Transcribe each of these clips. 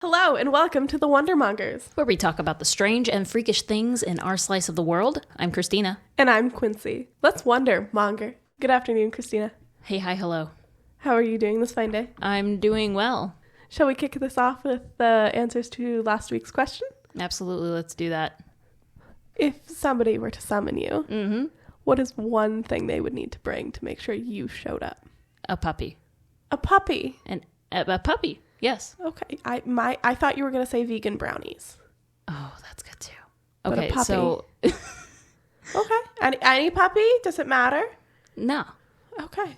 Hello and welcome to the Wonder Mongers, where we talk about the strange and freakish things in our slice of the world. I'm Christina. And I'm Quincy. Let's wonder, Monger. Good afternoon, Christina. Hey, hi, hello. How are you doing this fine day? I'm doing well. Shall we kick this off with the answers to last week's question? Absolutely, let's do that. If somebody were to summon you, what is one thing they would need to bring to make sure you showed up? A puppy. A puppy? A puppy, yes. Okay, I thought you were going to say vegan brownies. Oh, that's good too. But Okay, a puppy. so... Okay, any puppy? Does it matter? No. Okay.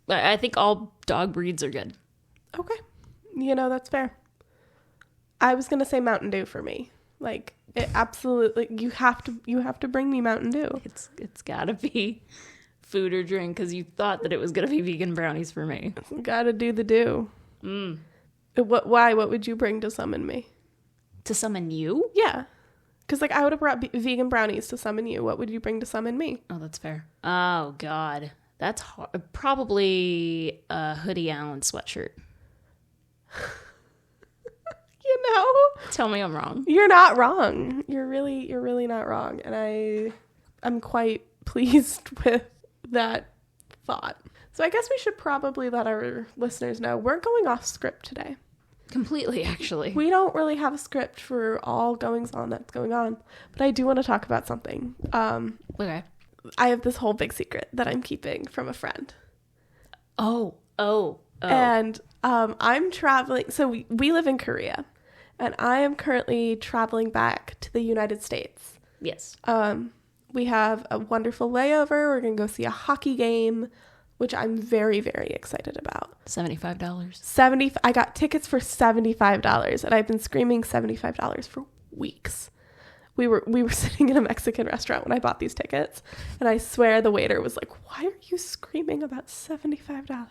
I think all dog breeds are good. Okay. You know, that's fair. I was going to say Mountain Dew for me. Like, it absolutely, you have to bring me Mountain Dew. It's gotta be food or drink, because you thought that it was gonna be vegan brownies for me. Gotta do the do. Why? What would you bring to summon me? To summon you? Yeah. Because, like, I would have brought vegan brownies to summon you. What would you bring to summon me? Oh, that's fair. Oh, God. That's hard. Probably a Hoodie Allen sweatshirt. You know? Tell me I'm wrong. You're not wrong. You're really not wrong. And I'm quite pleased with that thought. So I guess we should probably let our listeners know we're going off script today. Completely, actually. We don't really have a script for all goings on that's going on, but I do want to talk about something. Okay. I have this whole big secret that I'm keeping from a friend. Oh. And I'm traveling. So we live in Korea, and I am currently traveling back to the United States. Yes. We have a wonderful layover. We're going to go see a hockey game, which I'm very, very excited about. $75. I got tickets for $75, and I've been screaming $75 for weeks. We were sitting in a Mexican restaurant when I bought these tickets, and I swear the waiter was like, "Why are you screaming about $75?"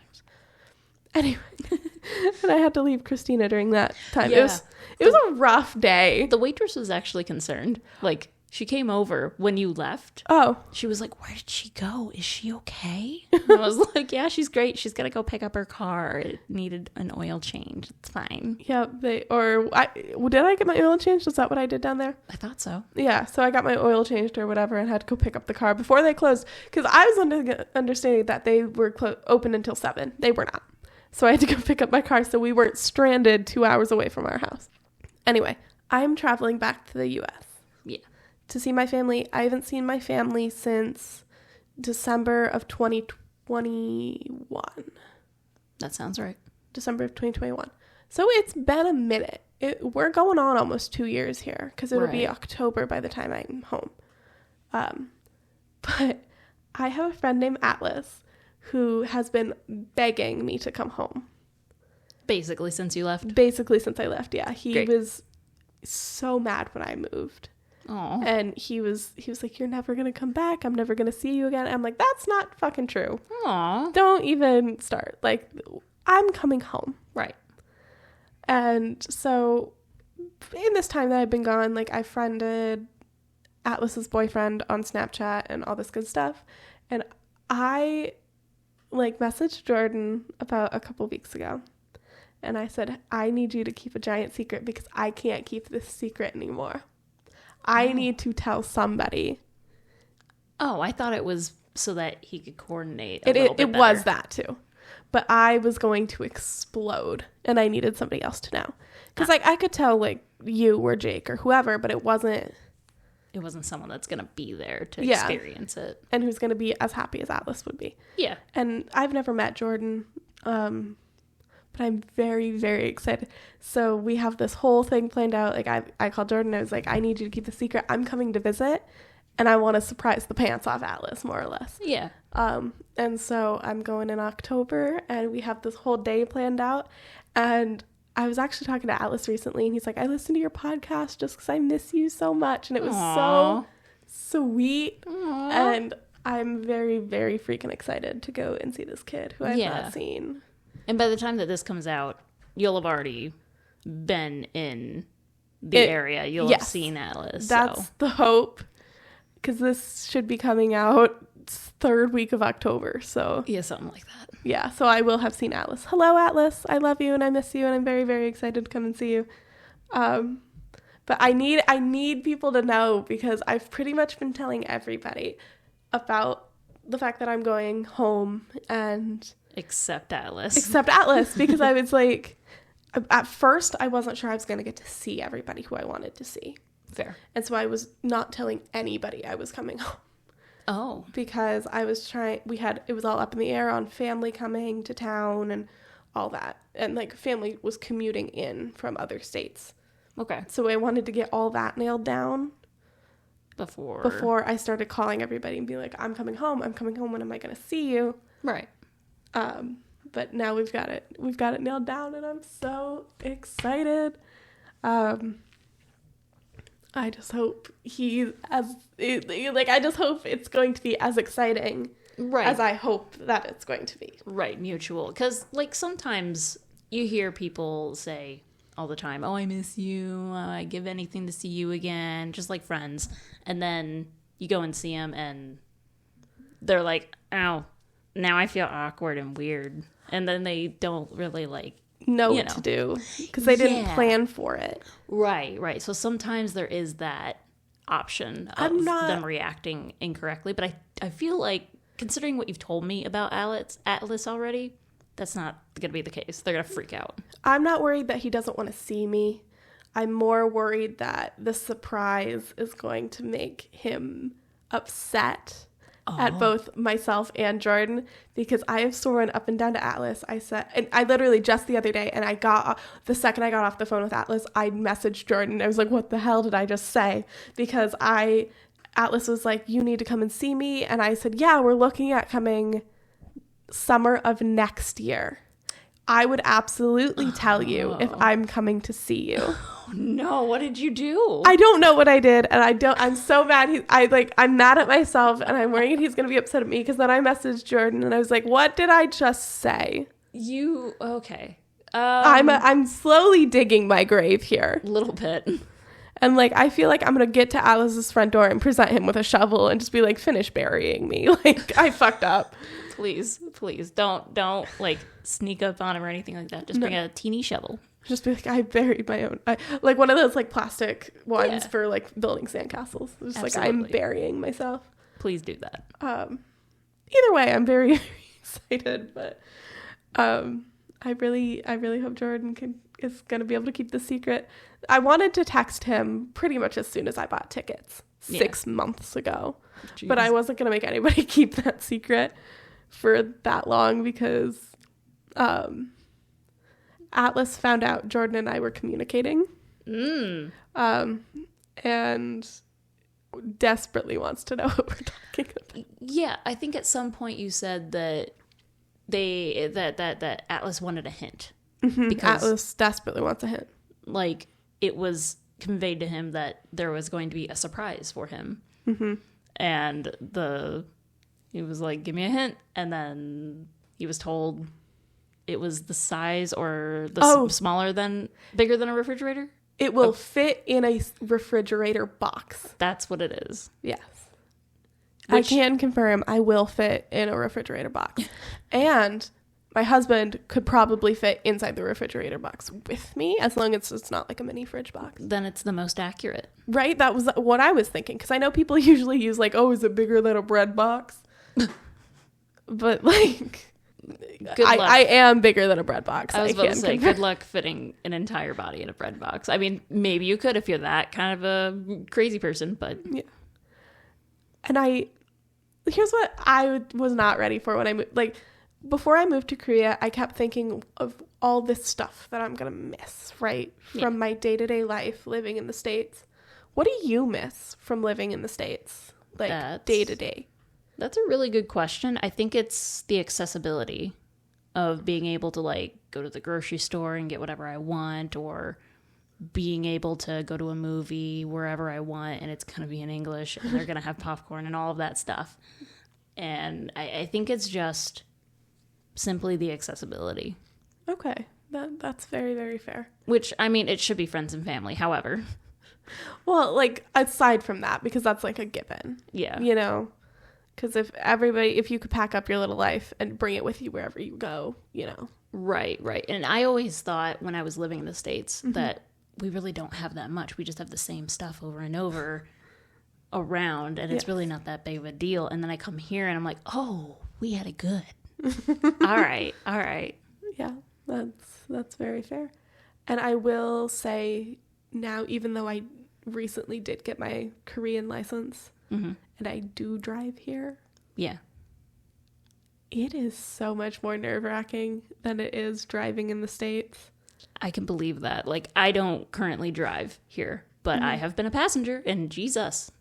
Anyway, and I had to leave Christina during that time. Yeah. It was a rough day. The waitress was actually concerned. Like, she came over when you left. Oh. She was like, "Where did she go? Is she okay?" And I was like, "Yeah, she's great. She's got to go pick up her car. It needed an oil change. It's fine." Yeah, did I get my oil changed? Was that what I did down there? I thought so. Yeah, so I got my oil changed or whatever and had to go pick up the car before they closed. Because I was understanding that they were open until 7. They were not. So I had to go pick up my car so we weren't stranded 2 hours away from our house. Anyway, I'm traveling back to the U.S. Yeah. To see my family. I haven't seen my family since December of 2021. That sounds right. December of 2021. So it's been a minute. We're going on almost 2 years here because it'll be October by the time I'm home. But I have a friend named Atlas who has been begging me to come home. Basically since you left? Basically since I left, yeah. He Great. was so mad when I moved. Aww. And he was like, "You're never going to come back. I'm never going to see you again." I'm like, "That's not fucking true." Aww. Don't even start. Like, I'm coming home. Right. And so in this time that I've been gone, like, I friended Atlas's boyfriend on Snapchat and all this good stuff. And I messaged Jordan about a couple weeks ago. And I said, "I need you to keep a giant secret because I can't keep this secret anymore. I need to tell somebody." Oh, I thought it was so that he could coordinate a little bit It better. was that too. But I was going to explode and I needed somebody else to know. Because I could tell you or Jake or whoever, but it wasn't someone that's going to be there to experience it. And who's going to be as happy as Atlas would be. Yeah. And I've never met Jordan, but I'm very, very excited. So we have this whole thing planned out. Like, I called Jordan. I was like, "I need you to keep the secret. I'm coming to visit, and I want to surprise the pants off Atlas, more or less." Yeah. And so I'm going in October, and we have this whole day planned out. And I was actually talking to Atlas recently, and he's like, "I listened to your podcast just because I miss you so much." And it was so sweet. Aww. And I'm very, very freaking excited to go and see this kid who I've not seen. And by the time that this comes out, you'll have already been in the area. You'll have seen Atlas. That's the hope. Because this should be coming out 3rd week of October. So yeah, something like that. Yeah, so I will have seen Atlas. Hello, Atlas. I love you and I miss you and I'm very, very excited to come and see you. But I need people to know, because I've pretty much been telling everybody about the fact that I'm going home, and except Atlas, because I was like, at first I wasn't sure I was going to get to see everybody who I wanted to see. Fair. And so I was not telling anybody I was coming home. Oh. Because I was it was all up in the air on family coming to town and all that. And like family was commuting in from other states. Okay. So I wanted to get all that nailed down before I started calling everybody and be like, I'm coming home. When am I going to see you? Right. But now we've got it nailed down, and I'm so excited. I just hope I just hope it's going to be as exciting as I hope that it's going to be. Right, mutual. Because, like, sometimes you hear people say all the time, oh, I miss you, I give anything to see you again, just like friends. And then you go and see them, and they're like, oh, now I feel awkward and weird. And then they don't really, like, know what to do, because they didn't plan for it. Right. So sometimes there is that option of them reacting incorrectly. But I feel like, considering what you've told me about Atlas already, that's not going to be the case. They're going to freak out. I'm not worried that he doesn't want to see me. I'm more worried that the surprise is going to make him upset at both myself and Jordan, because I have sworn up and down to Atlas. And I literally just the other day, and the second I got off the phone with Atlas, I messaged Jordan. I was like, what the hell did I just say? Because Atlas was like, you need to come and see me. And I said, yeah, we're looking at coming summer of next year. I would absolutely tell you if I'm coming to see you. Oh, no, what did you do? I don't know what I did, and I'm so mad. I'm mad at myself, and I'm worried he's going to be upset at me, because then I messaged Jordan, and I was like, what did I just say? Okay. I'm slowly digging my grave here. A little bit. And, like, I feel like I'm going to get to Alice's front door and present him with a shovel and just be like, finish burying me. Like, I fucked up. Please, don't like sneak up on him or anything like that. Just bring a teeny shovel. Just be like, I buried my own, like one of those like plastic ones for like building sandcastles. Just like, I'm burying myself. Please do that. Either way, I'm very, very excited, but I really hope Jordan is going to be able to keep the secret. I wanted to text him pretty much as soon as I bought tickets 6 months ago. Jeez. But I wasn't going to make anybody keep that secret for that long, because Atlas found out Jordan and I were communicating. And desperately wants to know what we're talking about. Yeah, I think at some point you said that that Atlas wanted a hint. Mm-hmm. Because Atlas desperately wants a hint. Like, it was conveyed to him that there was going to be a surprise for him. Mm-hmm. And he was like, give me a hint. And then he was told it was the size or bigger than a refrigerator. It will fit in a refrigerator box. That's what it is. Yes. I can confirm I will fit in a refrigerator box. And my husband could probably fit inside the refrigerator box with me, as long as it's not like a mini fridge box. Then it's the most accurate. Right? That was what I was thinking. Because I know people usually use like, oh, is it bigger than a bread box? But like, I am bigger than a bread box. I was about to say, good luck fitting an entire body in a bread box. I mean, maybe you could if you're that kind of a crazy person, but... Yeah. And here's what I was not ready for when I moved. Like, before I moved to Korea, I kept thinking of all this stuff that I'm going to miss, right? From my day-to-day life living in the States. What do you miss from living in the States? Like, day-to-day? That's a really good question. I think it's the accessibility of being able to, like, go to the grocery store and get whatever I want, or being able to go to a movie wherever I want, and it's going to be in English, and they're going to have popcorn and all of that stuff. And I think it's just simply the accessibility. Okay. That's very, very fair. Which, I mean, it should be friends and family, however. Well, like, aside from that, because that's like a given. Yeah. You know? Because if you could pack up your little life and bring it with you wherever you go, you know. Right. And I always thought when I was living in the States that we really don't have that much. We just have the same stuff over and over around, and it's really not that big of a deal. And then I come here and I'm like, oh, we had it good. All right. Yeah, that's very fair. And I will say now, even though I recently did get my Korean license, and I do drive here. Yeah. It is so much more nerve-wracking than it is driving in the States. I can believe that. Like, I don't currently drive here, but I have been a passenger, and Jesus.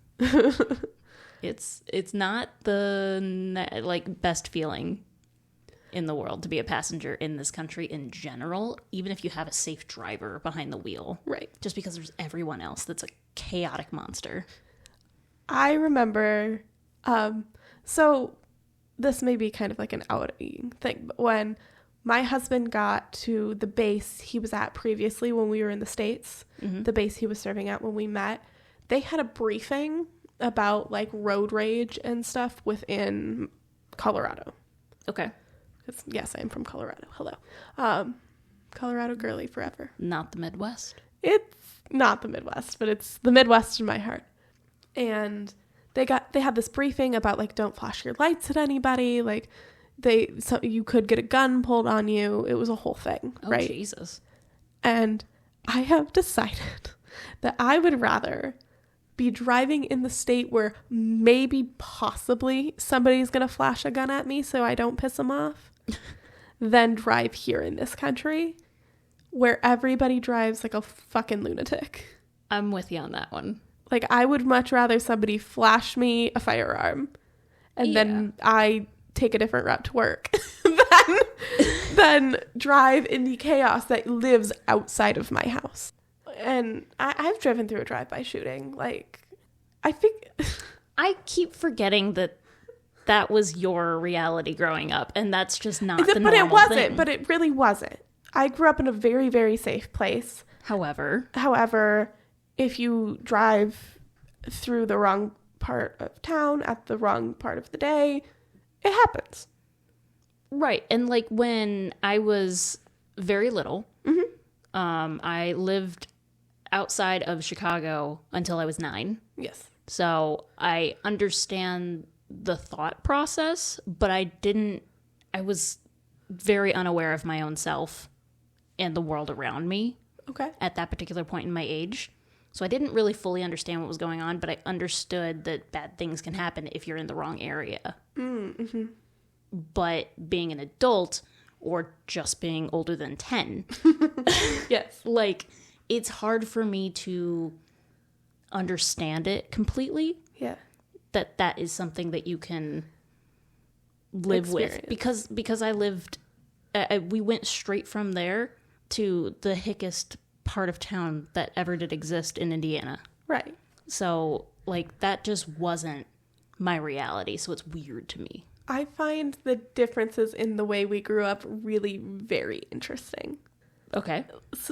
It's not the best feeling in the world to be a passenger in this country in general, even if you have a safe driver behind the wheel. Right. Just because there's everyone else that's a chaotic monster. I remember, so this may be kind of like an outing thing, but when my husband got to the base he was at previously when we were in the States, the base he was serving at when we met, they had a briefing about like road rage and stuff within Colorado. Okay. Yes, I am from Colorado. Hello. Colorado girly forever. Not the Midwest. It's not the Midwest, but it's the Midwest in my heart. And they had this briefing about like, don't flash your lights at anybody. Like you could get a gun pulled on you. It was a whole thing, right? Oh, Jesus. And I have decided that I would rather be driving in the state where maybe possibly somebody's going to flash a gun at me so I don't piss them off than drive here in this country where everybody drives like a fucking lunatic. I'm with you on that one. Like, I would much rather somebody flash me a firearm and then I take a different route to work than drive in the chaos that lives outside of my house. And I've driven through a drive-by shooting. Like, I think... I keep forgetting that was your reality growing up, and that's just not the normal But it wasn't. thing. But it really wasn't. I grew up in a very, very safe place. However, if you drive through the wrong part of town at the wrong part of the day, it happens. right. And like when I was very little, I lived outside of Chicago until I was 9. Yes. So I understand the thought process, but I was very unaware of my own self and the world around me. Okay. At that particular point in my age. So I didn't really fully understand what was going on, but I understood that bad things can happen if you're in the wrong area. Mm-hmm. But being an adult or just being older than 10, Yes. like, it's hard for me to understand it completely. Yeah. That is something that you can live with. Because I lived, we went straight from there to the hickest part of town that ever did exist in Indiana. Right. So, like, that just wasn't my reality, so it's weird to me. I find the differences in the way we grew up really very interesting. Okay.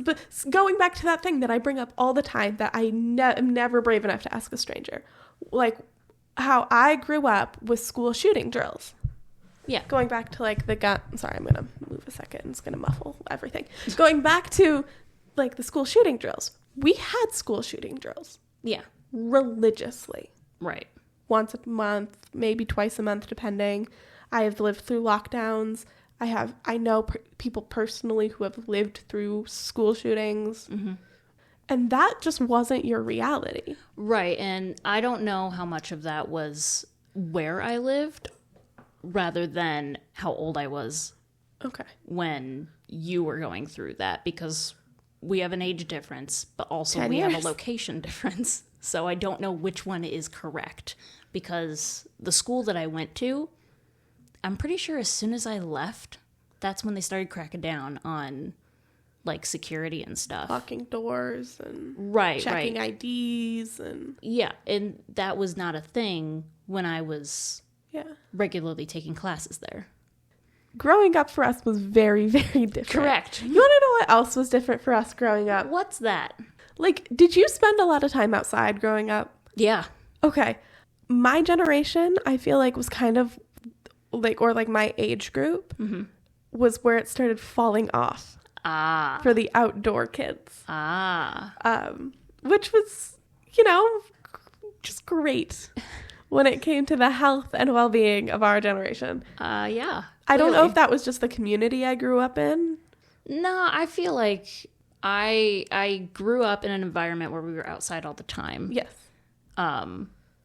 But going back to that thing that I bring up all the time that I am never brave enough to ask a stranger. Like, how I grew up with school shooting drills. Yeah. Going back to, like, the gun... Sorry, I'm going to move a second. It's going to muffle everything. Going back to... like the school shooting drills. We had school shooting drills. Yeah. Religiously. Right. Once a month, maybe twice a month, depending. I have lived through lockdowns. I know people personally who have lived through school shootings. Mm-hmm. And that just wasn't your reality. Right. And I don't know how much of that was where I lived rather than how old I was. Okay. When you were going through that, because we have an age difference, but also 10 we years. have a location difference. So I don't know which one is correct, because the school that I went to, I'm pretty sure as soon as I left, that's when they started cracking down on like security and stuff. Locking doors and right, checking IDs and... Yeah, and that was not a thing when I was regularly taking classes there. Growing up for us was very, very different. Correct. You want to know what else was different for us growing up? What's that? Like, did you spend a lot of time outside growing up? Yeah. Okay. My generation, I feel like, was kind of like, or like my age group was where it started falling off. for the outdoor kids. Which was, just great when it came to the health and well-being of our generation. Yeah. I don't know if that was just the community I grew up in. No, I feel like I grew up in an environment where we were outside all the time. Yes.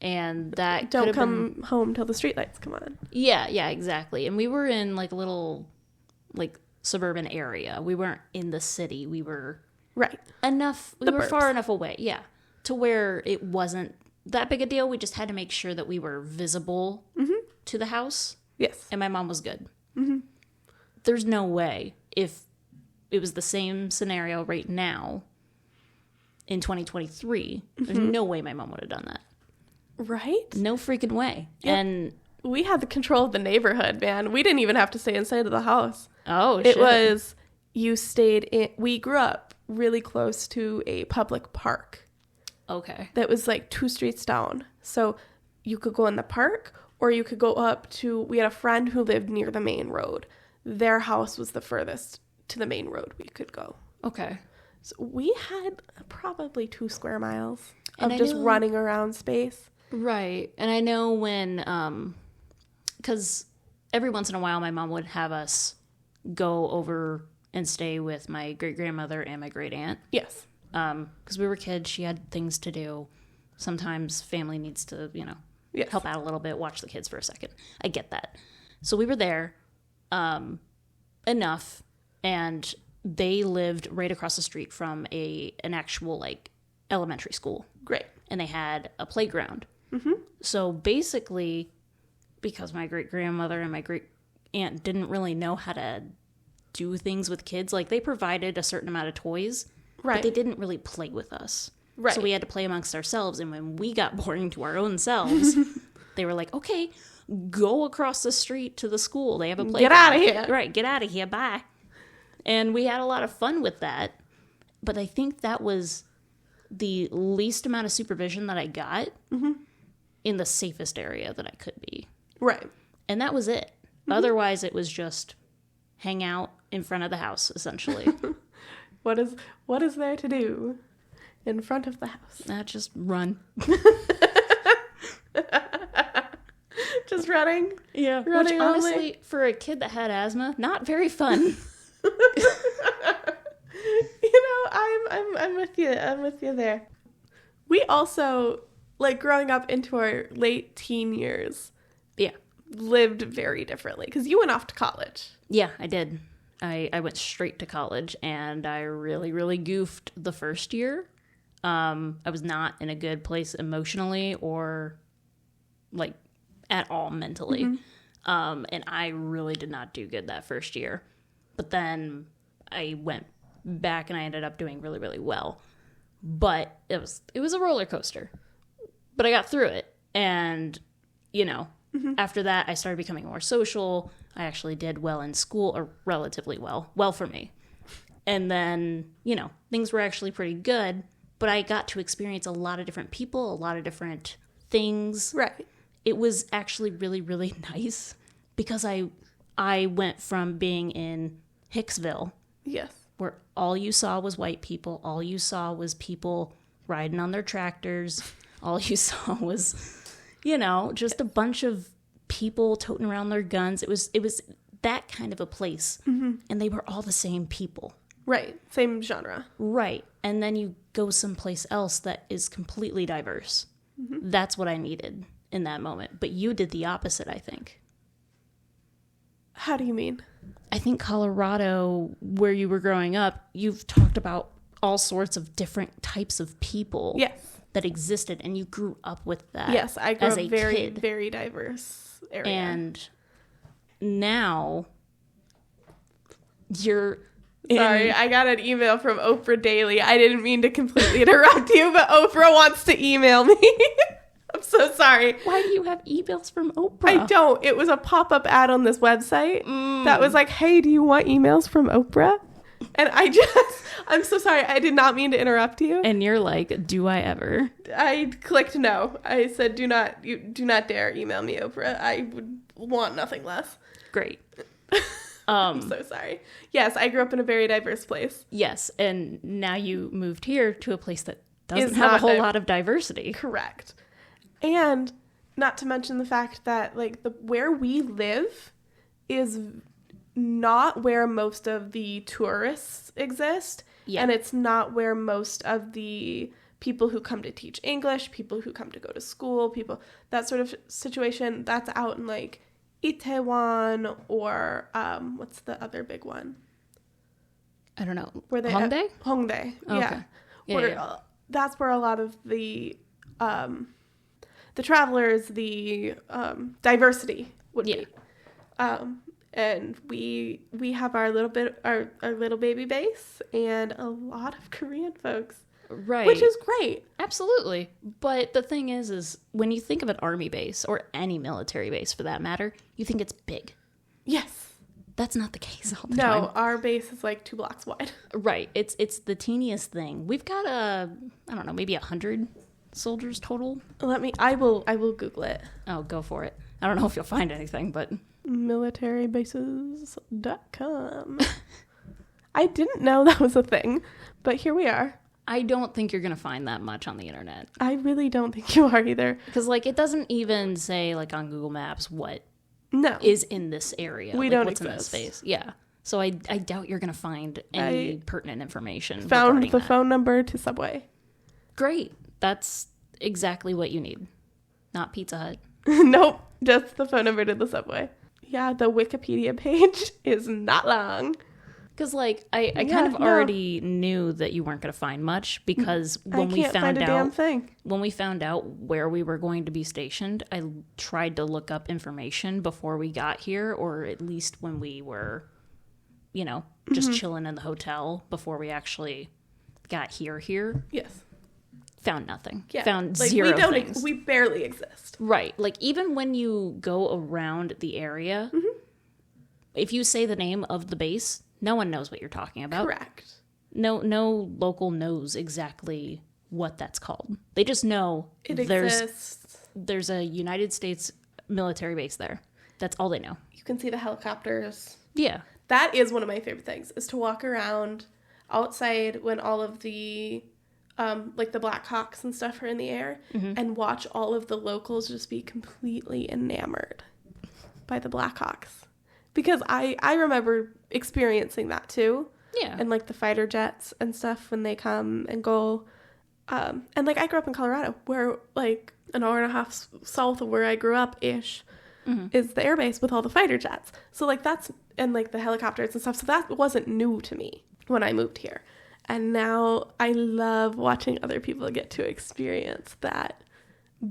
And that don't come home till the streetlights come on. Yeah, exactly. And we were in like a little like suburban area. We weren't in the city. We were right enough. We were far enough away. Yeah, to where it wasn't that big a deal. We just had to make sure that we were visible to the house. Yes. And my mom was good. Mm-hmm. There's no way if it was the same scenario right now in 2023, there's no way my mom would have done that. Right? No freaking way. Yep. And we had the control of the neighborhood, man. We didn't even have to stay inside of the house. Oh, shit. It was, you stayed in, we grew up really close to a public park. Okay. That was like 2 streets down. So you could go in the park or you could go up to, we had a friend who lived near the main road. Their house was the furthest to the main road we could go. Okay. So we had probably 2 square miles of just running around space. Right. And I know when, because every once in a while my mom would have us go over and stay with my great-grandmother and my great-aunt. Yes. Because we were kids, she had things to do. Sometimes family needs to, yes. help out a little bit, watch the kids for a second. I get that. So we were there enough, and they lived right across the street from an actual, like, elementary school. Great. And they had a playground. Mm-hmm. So basically, because my great-grandmother and my great-aunt didn't really know how to do things with kids, like, they provided a certain amount of toys, right, but they didn't really play with us. Right. So we had to play amongst ourselves, and when we got boring to our own selves, they were like, okay, go across the street to the school. They have a playground. Get out of here. Right, get out of here, bye. And we had a lot of fun with that, but I think that was the least amount of supervision that I got in the safest area that I could be. Right. And that was it. Otherwise, it was just hang out in front of the house, essentially. What is there to do in front of the house? Just run. Just running? Yeah. Running. Which, honestly, for a kid that had asthma, not very fun. I'm with you. I'm with you there. We also, like, growing up into our late teen years, lived very differently because you went off to college. Yeah, I did. I went straight to college, and I really, really goofed the first year. I was not in a good place emotionally or, like, at all mentally. And I really did not do good that first year. But then I went back, and I ended up doing really, really well. But it was a roller coaster. But I got through it. And, after that, I started becoming more social. I actually did well in school, or relatively well. Well for me. And then, things were actually pretty good. But I got to experience a lot of different people, a lot of different things. Right. It was actually really, really nice because I went from being in Hicksville. Yes. Where all you saw was white people. All you saw was people riding on their tractors. All you saw was, just a bunch of people toting around their guns. It was that kind of a place. And they were all the same people. Right. Same genre. Right. And then you go someplace else that is completely diverse. That's what I needed in that moment. But you did the opposite, I think. How do you mean? I think Colorado, where you were growing up, you've talked about all sorts of different types of people that existed, and you grew up with that. Yes, I grew as up a very, kid. very diverse area. And now you're... Sorry, I got an email from Oprah Daily. I didn't mean to completely interrupt you, but Oprah wants to email me. I'm so sorry. Why do you have emails from Oprah? I don't. It was a pop-up ad on this website that was like, hey, do you want emails from Oprah? And I'm so sorry. I did not mean to interrupt you. And you're like, do I ever? I clicked no. I said, do not dare email me, Oprah. I would want nothing less. Great. I'm so sorry. Yes, I grew up in a very diverse place. Yes, and now you moved here to a place that doesn't have a whole lot of diversity. Correct. And not to mention the fact that, like, where we live is not where most of the tourists exist. Yeah. And it's not where most of the people who come to teach English, people who come to go to school, that sort of situation, that's out in, like, Itaewon or what's the other big one? I don't know. Where they Hongdae? Hongdae, okay. Yeah. That's where a lot of the travelers, the diversity would be. And we have our little baby base and a lot of Korean folks. Right. Which is great. Absolutely. But the thing is when you think of an army base, or any military base for that matter, you think it's big. Yes. That's not the case all the time. No, our base is like 2 blocks wide. Right. It's the teeniest thing. We've got I don't know, maybe 100 soldiers total. I will Google it. Oh, go for it. I don't know if you'll find anything, but militarybases.com. I didn't know that was a thing, but here we are. I don't think you're going to find that much on the internet. I really don't think you are either. Because, like, it doesn't even say, like, on Google Maps what is in this area. We like, don't what's exist. in this space. Yeah. So I doubt you're going to find any pertinent information. Found the phone number to Subway. Great. That's exactly what you need. Not Pizza Hut. Nope. Just the phone number to the Subway. Yeah, the Wikipedia page is not long. Because, like, I kind of already knew that you weren't going to find much, because when we found out where we were going to be stationed, I tried to look up information before we got here, or at least when we were, just chilling in the hotel before we actually got here. Yes. Found nothing. Yeah. Found zero things. We barely exist. Right. Like, even when you go around the area, if you say the name of the base, no one knows what you're talking about. Correct. No local knows exactly what that's called. They just know exists. There's a United States military base there. That's all they know. You can see the helicopters. Yeah. That is one of my favorite things, is to walk around outside when all of the like the Black Hawks and stuff are in the air, and watch all of the locals just be completely enamored by the Black Hawks. Because I remember experiencing that too. Yeah. And like the fighter jets and stuff when they come and go. And like I grew up in Colorado, where like an hour and a half south of where I grew up ish is the airbase with all the fighter jets. So like and like the helicopters and stuff. So that wasn't new to me when I moved here. And now I love watching other people get to experience that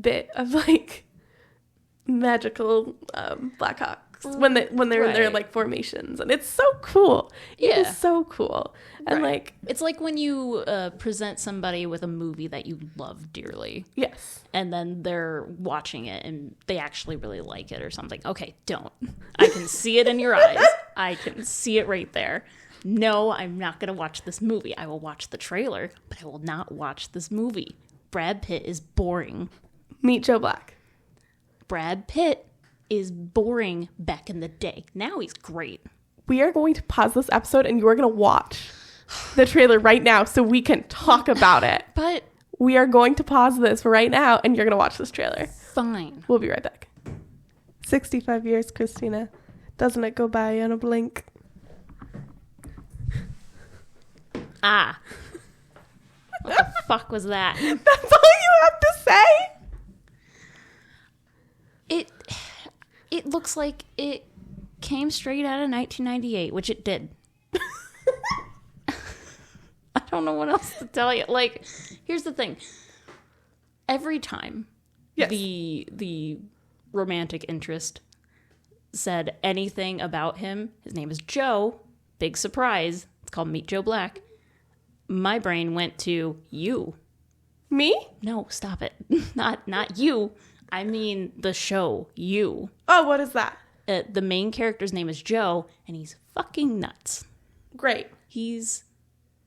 bit of like magical Black Hawks when they're in their like formations, and it's so cool. It is so cool. And like it's like when you present somebody with a movie that you love dearly. Yes. And then they're watching it and they actually really like it or something. Okay, don't. I can see it in your eyes. I can see it right there. No, I'm not going to watch this movie. I will watch the trailer, but I will not watch this movie. Brad Pitt is boring. Meet Joe Black. Brad Pitt is boring back in the day. Now he's great. We are going to pause this episode and you are going to watch the trailer right now so we can talk about it. But we are going to pause this right now and you're going to watch this trailer. Fine. We'll be right back. 65 years, Christina. Doesn't it go by in a blink? Ah. What the fuck was that? That's all you have to say? It looks like it came straight out of 1998, which it did. I don't know what else to tell you. Like, here's the thing. Every time the romantic interest said anything about him, his name is Joe, big surprise, it's called Meet Joe Black, my brain went to you. Me? No, stop it. Not you. I mean the show, You. Oh, what is that? The main character's name is Joe, and he's fucking nuts. Great. He's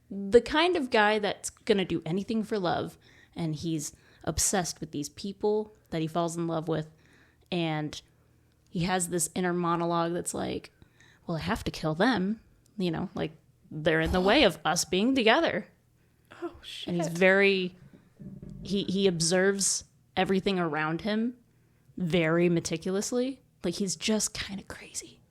the kind of guy that's gonna do anything for love, and he's obsessed with these people that he falls in love with, and he has this inner monologue that's like, well, I have to kill them. You know, like, they're in the way of us being together. Oh, shit. And he's very... He observes everything around him very meticulously. Like, he's just kind of crazy.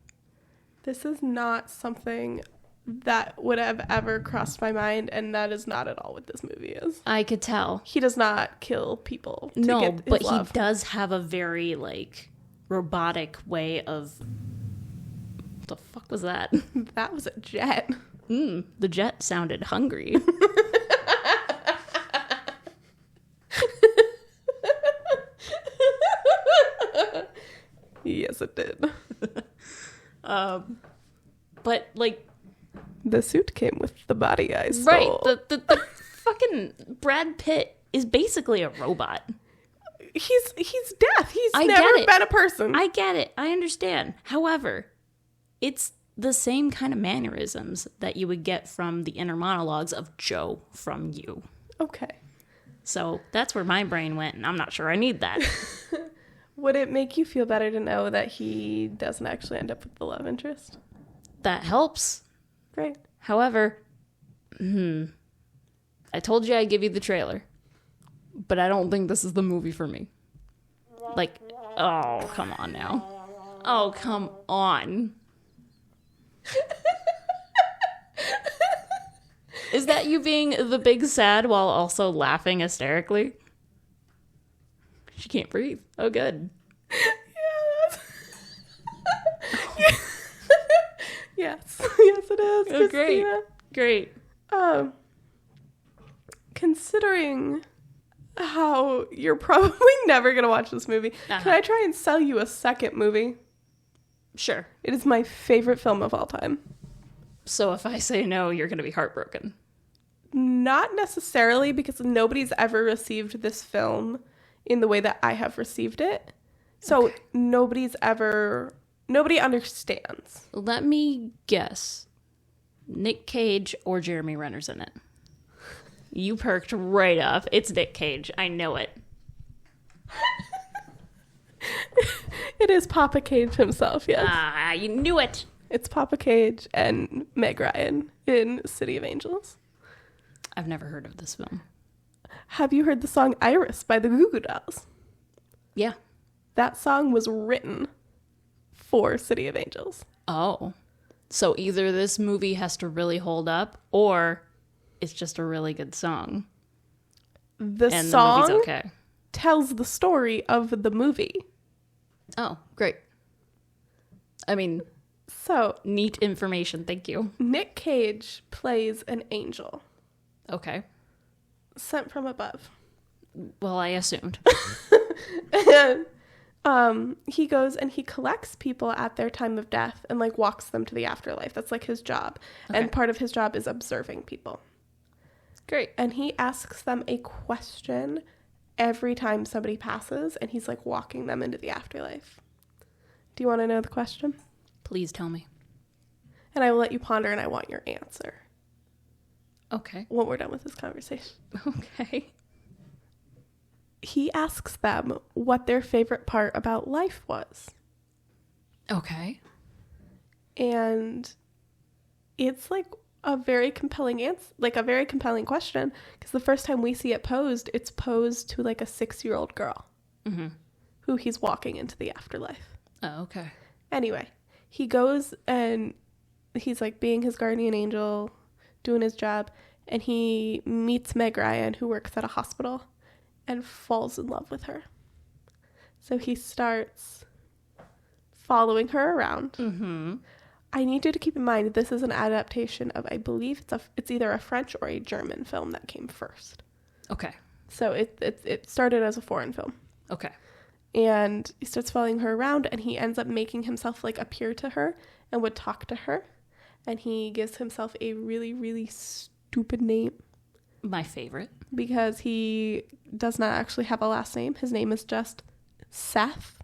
This is not something that would have ever crossed my mind, and that is not at all what this movie is. I could tell. He does not kill people to No, get his but love. he does have a very, like, robotic way of... What the fuck was that? That was a jet. The jet sounded hungry. Yes, it did. But, like... The suit came with the body I stole. Right, the fucking Brad Pitt is basically a robot. He's death. He's never been a person. I get it. I understand. However, it's the same kind of mannerisms that you would get from the inner monologues of Joe from You. Okay. So that's where my brain went, and I'm not sure I need that. Would it make you feel better to know that he doesn't actually end up with the love interest? That helps. Great. However, I told you I'd give you the trailer, but I don't think this is the movie for me. Like, oh, come on now. Oh, come on. Is that you being the big sad while also laughing hysterically? She can't breathe. Oh, good. Yes. Yes, it is. Oh, great. Christina. Great. Considering how you're probably never going to watch this movie, can I try and sell you a second movie? Sure. It is my favorite film of all time. So if I say no, you're going to be heartbroken. Not necessarily, because nobody's ever received this film in the way that I have received it. So nobody understands. Let me guess. Nick Cage or Jeremy Renner's in it. You perked right up. It's Nick Cage. I know it. It is Papa Cage himself, yes. Ah, you knew it. It's Papa Cage and Meg Ryan in City of Angels. I've never heard of this film. Have you heard the song Iris by the Goo Goo Dolls? Yeah. That song was written for City of Angels. Oh. So either this movie has to really hold up, or it's just a really good song. The and song the movie's okay. tells the story of the movie. Oh, great. I mean, so neat information. Thank you. Nick Cage plays an angel. Okay. Sent from above. Well, I assumed. And he goes and he collects people at their time of death and like walks them to the afterlife. That's like his job. Okay. And part of his job is observing people. Great. And he asks them a question every time somebody passes, and he's like walking them into the afterlife. Do you want to know the question? Please tell me. And I will let you ponder, and I want your answer. Okay. When we're done with this conversation. Okay. He asks them what their favorite part about life was. Okay. And it's like a very compelling answer, like a very compelling question, because the first time we see it posed, it's posed to like a 6-year-old girl who he's walking into the afterlife. Oh, okay. Anyway, he goes and he's like being his guardian angel, doing his job, and he meets Meg Ryan, who works at a hospital, and falls in love with her. So he starts following her around. Mm-hmm. I need you to keep in mind this is an adaptation of, I believe it's either a French or a German film that came first. Okay. So it started as a foreign film. Okay. And he starts following her around, and he ends up making himself like appear to her and would talk to her. And he gives himself a really, really stupid name. My favorite. Because he does not actually have a last name. His name is just Seth.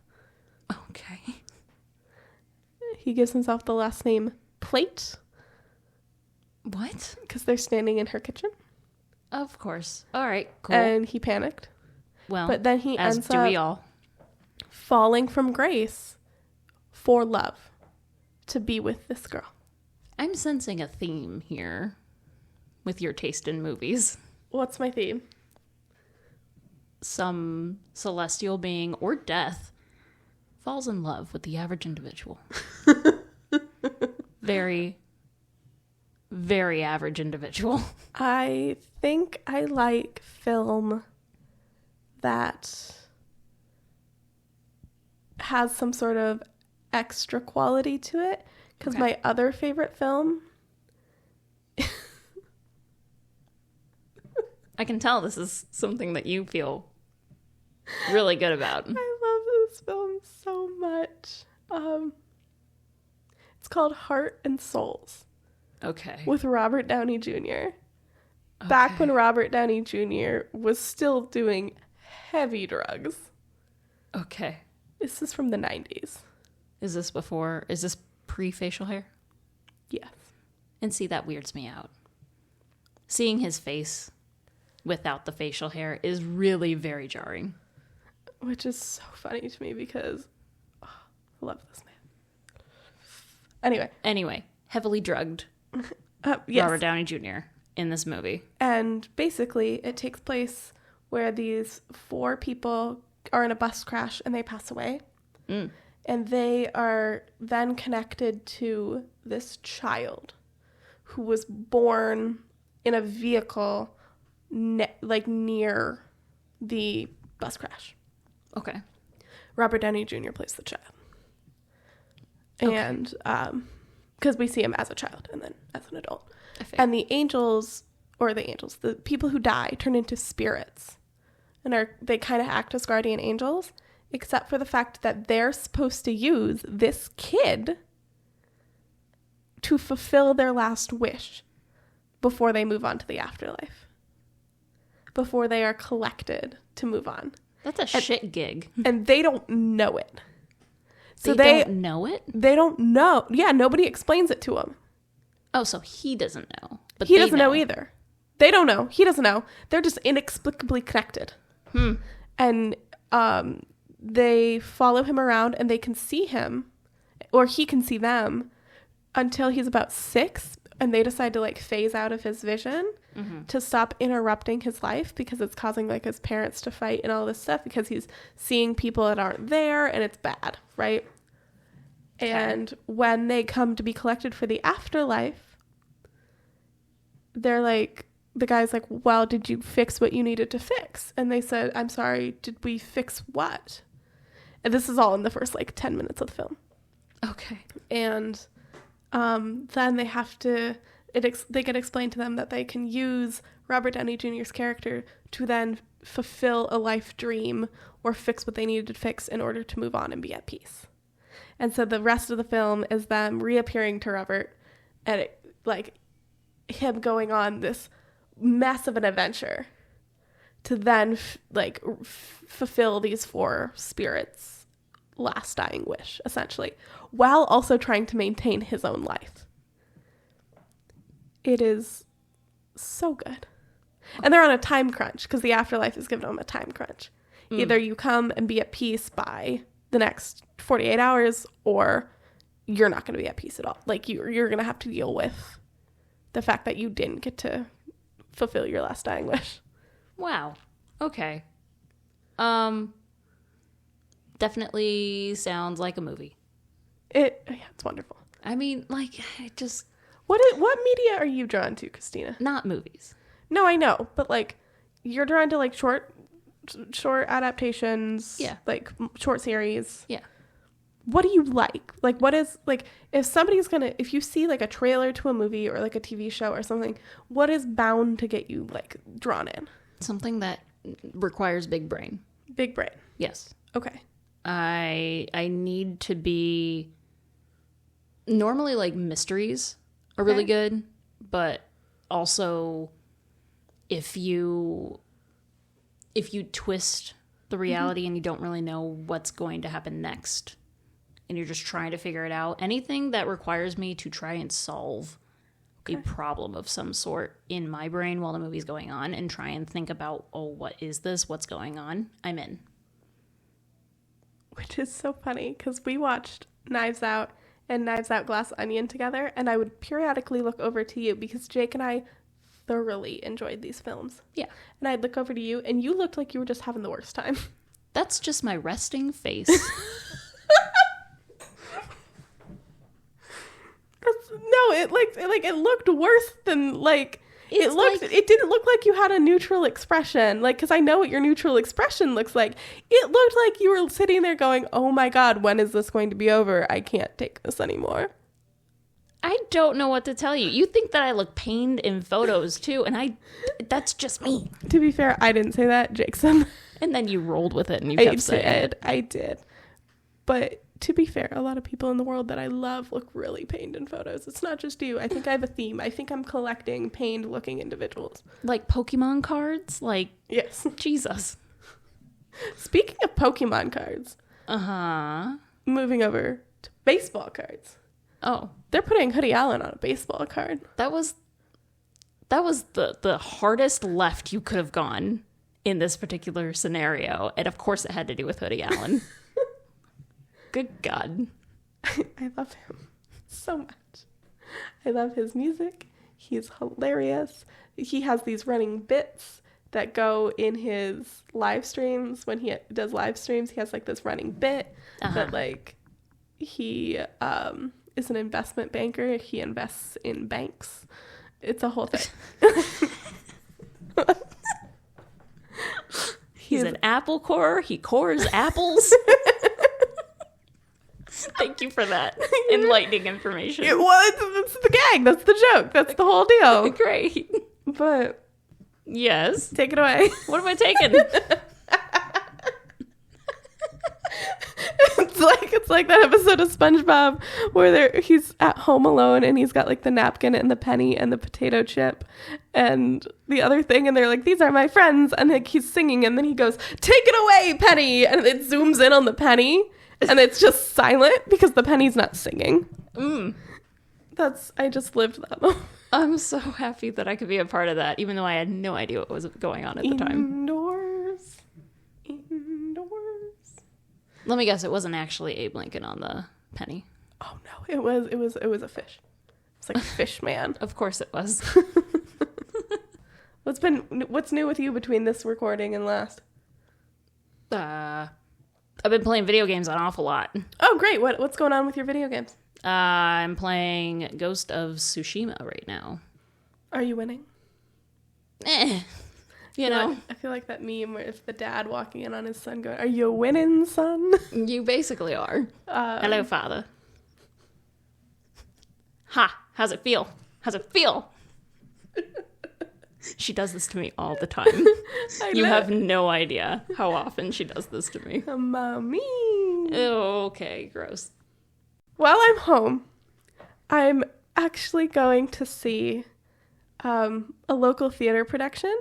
Okay. He gives himself the last name Plate. What? Because they're standing in her kitchen. Of course. All right, cool. And he panicked. Well, but then he as ends do up we all. falling from grace for love. to be with this girl. I'm sensing a theme here with your taste in movies. What's my theme? Some celestial being or death falls in love with the average individual. Very, very average individual. I think I like film that has some sort of extra quality to it, because my other favorite film... I can tell this is something that you feel really good about. I love this film so much. It's called Heart and Souls. Okay. With Robert Downey Jr. Back when Robert Downey Jr. was still doing heavy drugs. Okay. This is from the 90s. Is this pre-facial hair? Yes. And see, that weirds me out. Seeing his face without the facial hair is really very jarring. Which is so funny to me because I love this man. Anyway, heavily drugged yes. Robert Downey Jr. in this movie. And basically, it takes place where these 4 people are in a bus crash and they pass away. Mm. And they are then connected to this child who was born in a vehicle near the bus crash. Okay. Robert Downey Jr. plays the child. Okay. And because we see him as a child and then as an adult. And the the people who die turn into spirits. And they kind of act as guardian angels, except for the fact that they're supposed to use this kid to fulfill their last wish before they move on to the afterlife. Before they are collected to move on. That's a shit gig. And they don't know it. So they don't know it? They don't know. Yeah, nobody explains it to him. Oh, so he doesn't know. But he doesn't know either. They don't know. He doesn't know. They're just inexplicably connected. And they follow him around and they can see him, or he can see them, until he's about 6, and they decide to phase out of his vision to stop interrupting his life because it's causing his parents to fight and all this stuff because he's seeing people that aren't there and it's bad, right? Okay. And when they come to be collected for the afterlife, they're the guy's well, did you fix what you needed to fix? And they said, I'm sorry, did we fix what? And this is all in the first 10 minutes of the film. Okay. And then they have to, they get explained to them that they can use Robert Downey Jr.'s character to then fulfill a life dream or fix what they needed to fix in order to move on and be at peace. And so the rest of the film is them reappearing to Robert and him going on this mess of an adventure to then fulfill these 4 spirits' last dying wish, essentially, while also trying to maintain his own life. It is so good. And they're on a time crunch because the afterlife is giving them a time crunch. Either you come and be at peace by the next 48 hours or you're not going to be at peace at all. You're going to have to deal with the fact that you didn't get to fulfill your last dying wish. Wow. Okay. Definitely sounds like a movie. It's wonderful. I mean, it just... What media are you drawn to, Christina? Not movies. No, I know, but you're drawn to short adaptations. Yeah. Short series. Yeah. What do you like? What is if somebody's if you see a trailer to a movie or a TV show or something, what is bound to get you drawn in? Something that requires big brain. Big brain. Yes. Okay. I need to be normally mysteries are really good, but also if you twist the reality and you don't really know what's going to happen next and you're just trying to figure it out, anything that requires me to try and solve a problem of some sort in my brain while the movie's going on and try and think about, what is this? What's going on? I'm in. Which is so funny because we watched Knives Out and Knives Out Glass Onion together, and I would periodically look over to you because Jake and I thoroughly enjoyed these films. Yeah. And I'd look over to you, and you looked like you were just having the worst time. That's just my resting face. No, it looked worse than like it didn't look like you had a neutral expression, like, because I know what your neutral expression looks like. It looked like you were sitting there going, oh my god, when is this going to be over? I can't take this anymore. I don't know what to tell you. You think that I look pained in photos too, and that's just me. To be fair, I didn't say that, Jake said. And then you rolled with it and you kept saying it. I did. But to be fair, a lot of people in the world that I love look really pained in photos. It's not just you. I think I have a theme. I think I'm collecting pained looking individuals. Like Pokemon cards? Like, yes. Jesus. Speaking of Pokemon cards. Uh-huh. Moving over to baseball cards. Oh. They're putting Hoodie Allen on a baseball card. That was the hardest left you could have gone in this particular scenario. And of course it had to do with Hoodie Allen. Good God. I love him so much. I love his music. He's hilarious. He has these running bits that go in his live streams. When he does live streams, he has like this running bit that like he is an investment banker. He invests in banks. It's a whole thing. He's an apple core. He cores apples. Thank you for that enlightening information. It's the gag. That's the joke. That's the whole deal. Great. But yes. Take it away. What am I taking? It's like that episode of SpongeBob where he's at home alone and he's got like the napkin and the penny and the potato chip and the other thing, and they're like, these are my friends, and like he's singing and then he goes, take it away, Penny, and it zooms in on the penny and it's just silent because the penny's not singing. I just lived that moment. I'm so happy that I could be a part of that, even though I had no idea what was going on at the time. Indoors. Let me guess, it wasn't actually Abe Lincoln on the penny. Oh no, it was a fish. It's like a fish man. Of course it was. What's new with you between this recording and last? I've been playing video games an awful lot. Oh great, what's going on with your video games? I'm playing Ghost of Tsushima right now. Are you winning? You know. I feel like that meme where it's the dad walking in on his son going, are you winning, son? You basically are. Hello, father. Ha! How's it feel? How's it feel? She does this to me all the time. You have no idea how often she does this to me. Mommy. Okay, gross. While I'm home, I'm actually going to see a local theater production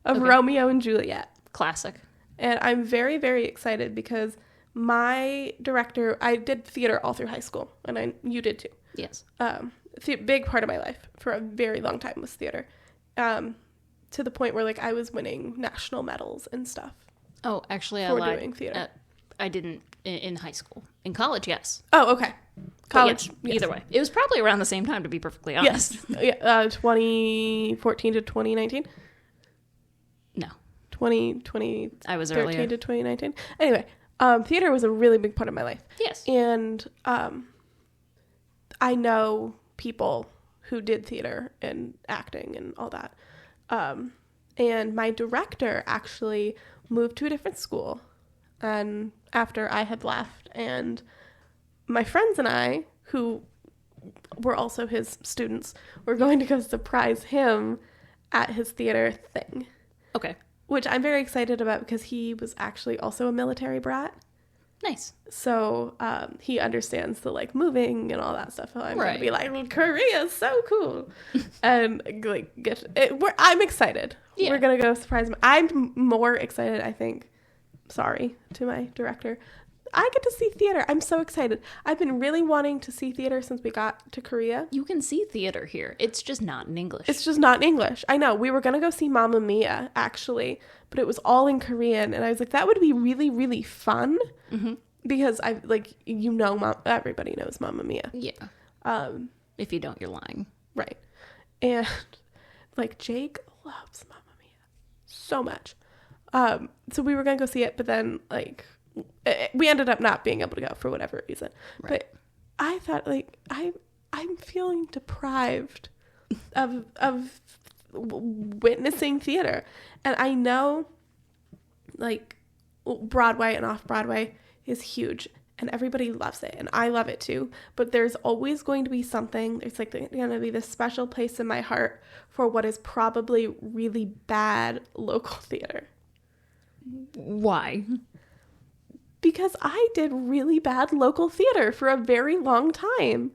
of Romeo and Juliet. Classic. And I'm very, very excited because my director, I did theater all through high school, and you did too. Yes. Big part of my life for a very long time was theater. To the point where like I was winning national medals and stuff. Oh, actually, for doing theater. I didn't in high school. In college, yes. Oh, okay. College. Yes. Either way, it was probably around the same time, to be perfectly honest. Yes. Yeah. 2014 to 2019. No. 2020. I was 13 earlier. to 2019. Anyway, theater was a really big part of my life. Yes. And I know people who did theater and acting and all that. And my director actually moved to a different school and after I had left, and my friends and I, who were also his students, were going to go surprise him at his theater thing. Okay. Which I'm very excited about because he was actually also a military brat. Nice. So he understands the like moving and all that stuff. So I'm right. gonna be like, Korea's so cool, and like get it. I'm excited. Yeah. We're gonna go surprise him. I'm more excited. I think. Sorry to my director. I get to see theater. I'm so excited. I've been really wanting to see theater since we got to Korea. You can see theater here. It's just not in English. It's just not in English. I know. We were going to go see Mamma Mia, actually, but it was all in Korean. And I was like, that would be really, really fun. Mm-hmm. because everybody knows Mamma Mia. Yeah. If you don't, you're lying. Right. And like Jake loves Mamma Mia so much. So we were going to go see it, but then like we ended up not being able to go for whatever reason. Right. But I thought like I'm feeling deprived of witnessing theater. And I know like Broadway and off Broadway is huge and everybody loves it and I love it too, but there's always going to be something, there's like going to be this special place in my heart for what is probably really bad local theater. Why? Because I did really bad local theater for a very long time.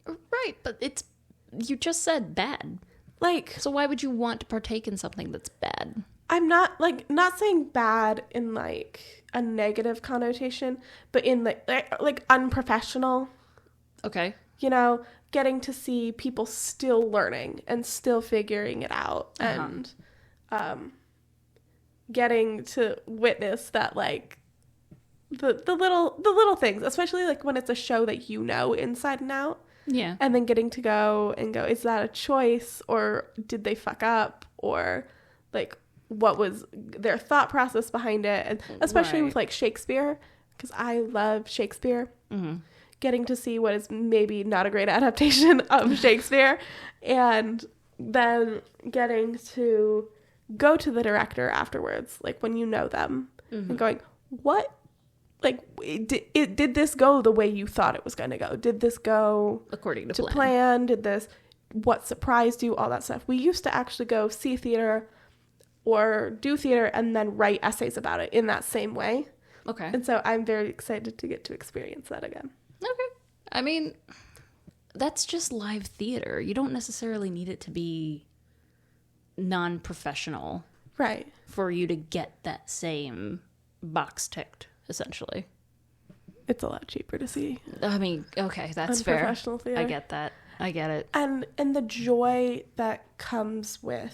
Right, but you just said bad. Like, so why would you want to partake in something that's bad? I'm not saying bad in like a negative connotation, but in like unprofessional. Okay. You know, getting to see people still learning and still figuring it out, and getting to witness that like the little things, especially like when it's a show that you know inside and out. Yeah. And then getting to go, is that a choice, or did they fuck up, or like what was their thought process behind it? And especially with like Shakespeare, because I love Shakespeare. Mm-hmm. Getting to see what is maybe not a great adaptation of Shakespeare, and then getting to go to the director afterwards, like when you know them, and going, what? Like, did this go the way you thought it was going to go? Did this go according to plan? What surprised you? All that stuff. We used to actually go see theater or do theater and then write essays about it in that same way. Okay. And so I'm very excited to get to experience that again. Okay. I mean, that's just live theater. You don't necessarily need it to be non-professional. Right. For you to get that same box ticked. Essentially, it's a lot cheaper to see. I mean, okay, that's fair. Unprofessional theater. I get that. I get it. And the joy that comes with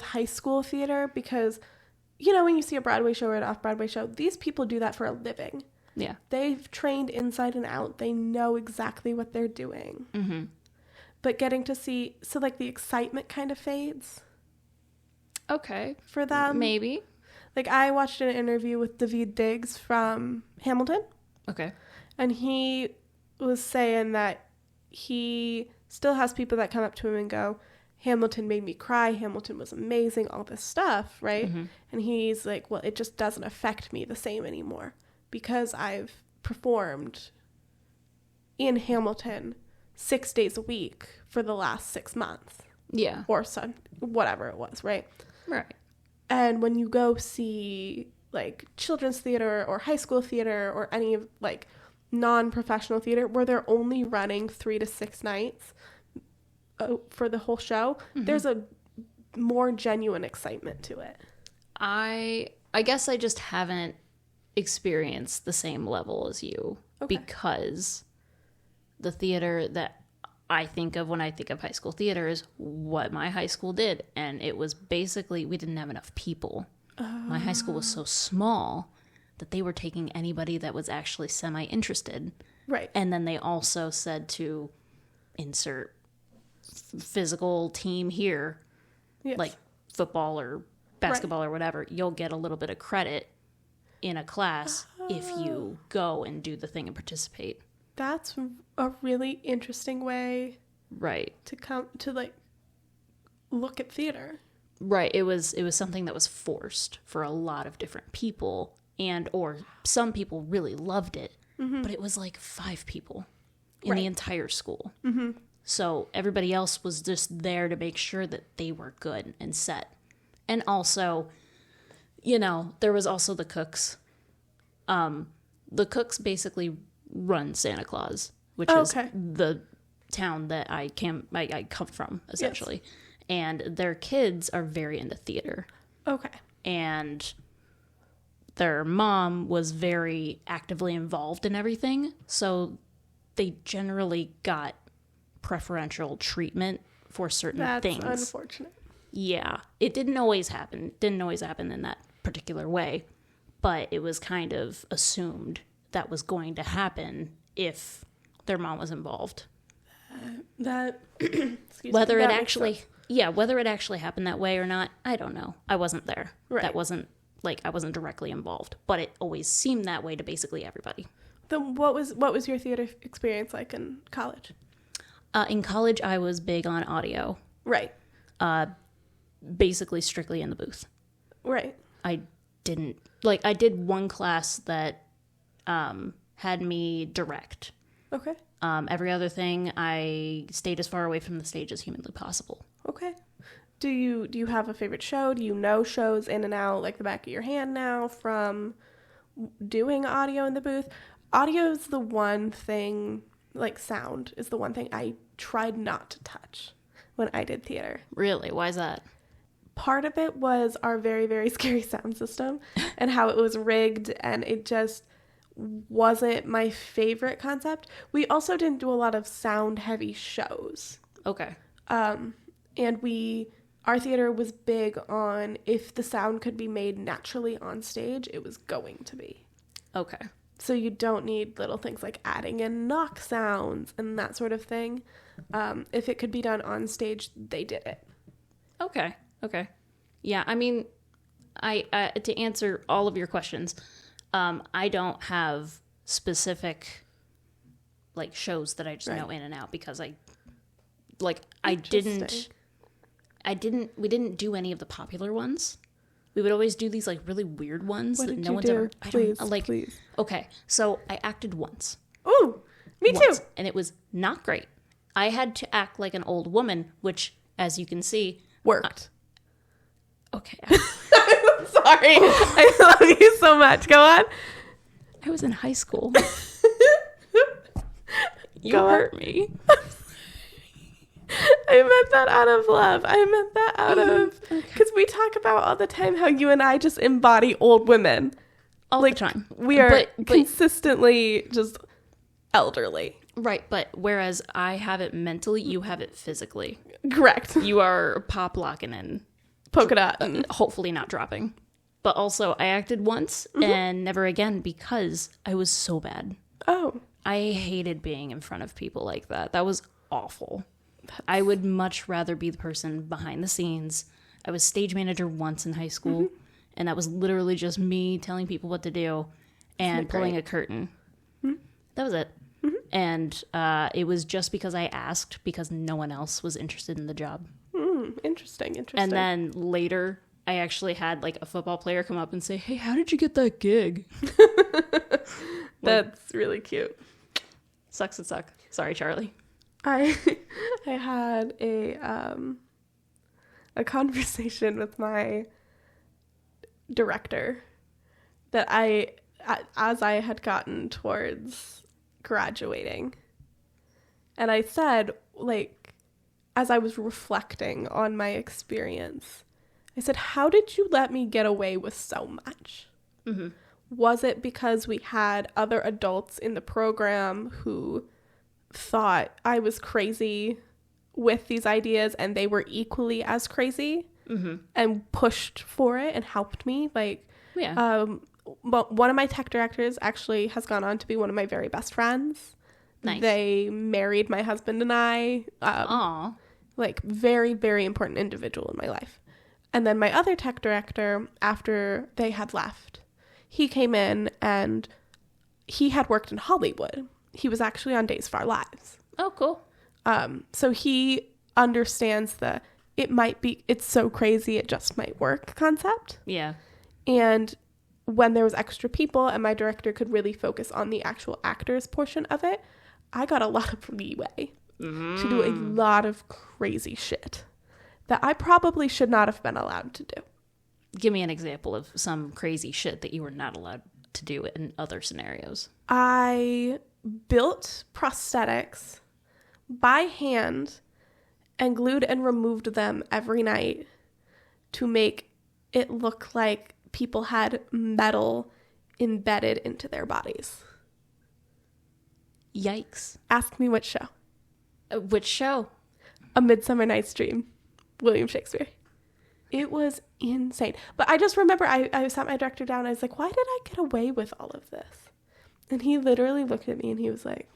high school theater, because you know when you see a Broadway show or an off-Broadway show, these people do that for a living. Yeah, they've trained inside and out. They know exactly what they're doing. Mm-hmm. But getting to see, so like the excitement kind of fades. Okay, for them, maybe. Like, I watched an interview with David Diggs from Hamilton. Okay. And he was saying that he still has people that come up to him and go, Hamilton made me cry. Hamilton was amazing. All this stuff, right? Mm-hmm. And he's like, well, it just doesn't affect me the same anymore because I've performed in Hamilton 6 days a week for the last 6 months. Yeah. Or whatever it was, right? Right. And when you go see like children's theater or high school theater or any of like non-professional theater where they're only running 3 to 6 nights for the whole show, there's a more genuine excitement to it. I guess I just haven't experienced the same level as you because the theater that I think of when I think of high school theater is what my high school did. And it was basically, we didn't have enough people. My high school was so small that they were taking anybody that was actually semi-interested. Right. And then they also said to insert physical team here, like football or basketball or whatever. You'll get a little bit of credit in a class if you go and do the thing and participate. That's a really interesting way, right, to come to like look at theater. Right. It was something that was forced for a lot of different people, or some people really loved it, but it was like 5 people in the entire school. Mm-hmm. So everybody else was just there to make sure that they were good and set. And also, you know, there was also the cooks. The cooks basically run Santa Claus, which is the town that I come from, essentially. Yes. And their kids are very into theater. Okay. And their mom was very actively involved in everything, so they generally got preferential treatment for certain things. That's unfortunate. Yeah. It didn't always happen. It didn't always happen in that particular way. but it was kind of assumed that was going to happen if their mom was involved. Whether it actually happened that way or not, I don't know. I wasn't there. Right. That wasn't I wasn't directly involved, but it always seemed that way to basically everybody. Then what was your theater experience like in college? In college, I was big on audio. Right. Basically strictly in the booth. Right. I did one class that had me direct. Okay. Every other thing, I stayed as far away from the stage as humanly possible. Okay. Do you have a favorite show? Do you know shows in and out like the back of your hand now from doing audio in the booth? Audio is the one thing, like sound is the one thing I tried not to touch when I did theater. Really? Why is that? Part of it was our very, very scary sound system and how it was rigged, and it just wasn't my favorite concept. We also didn't do a lot of sound heavy shows. Okay. And our theater was big on if the sound could be made naturally on stage, it was going to be. Okay. So you don't need little things like adding in knock sounds and that sort of thing. If it could be done on stage, they did it. Okay. Yeah, I mean, I to answer all of your questions, I don't have specific like shows that I just know in and out because we didn't do any of the popular ones. We would always do these like really weird ones that no one's ever. Please. Okay, so I acted once. Ooh, me too. And it was not great. I had to act like an old woman, which, as you can see, worked. Okay. I'm sorry. I love you so much. Go on. I was in high school. You Go hurt on. me. I meant that out of love. I meant that out of... Because we talk about all the time how you and I just embody old women. All the time. We are consistently just elderly. Right, but whereas I have it mentally, you have it physically. Correct. You are pop locking in. Polka dot. Hopefully not dropping. But also, I acted once and never again because I was so bad. Oh. I hated being in front of people like that. That was awful. I would much rather be the person behind the scenes. I was stage manager once in high school, and that was literally just me telling people what to do and pulling a curtain. That was it. And it was just because I asked because no one else was interested in the job. Interesting. And then later, I actually had like a football player come up and say, "Hey, how did you get that gig?" That's really cute. Sucks it suck. Sorry, Charlie. I had a conversation with my director that as I had gotten towards graduating, and I said, like, as I was reflecting on my experience, I said, how did you let me get away with so much? Was it because we had other adults in the program who thought I was crazy with these ideas and they were equally as crazy and pushed for it and helped me? Like, one of my tech directors actually has gone on to be one of my very best friends. Nice. They married my husband and I. Like, very, very important individual in my life. And then my other tech director, after they had left, he came in and he had worked in Hollywood. He was actually on Days of Our Lives. Oh, cool. So he understands the it's so crazy it just might work concept. Yeah. And when there was extra people and my director could really focus on the actual actors portion of it, I got a lot of leeway to do a lot of crazy shit that I probably should not have been allowed to do. Give me an example of some crazy shit that you were not allowed to do in other scenarios. I built prosthetics by hand and glued and removed them every night to make it look like people had metal embedded into their bodies. Yikes. Ask me which show. Which show? A Midsummer Night's Dream. William Shakespeare. It was insane. But I just remember I sat my director down. I was like, why did I get away with all of this? And he literally looked at me and he was like,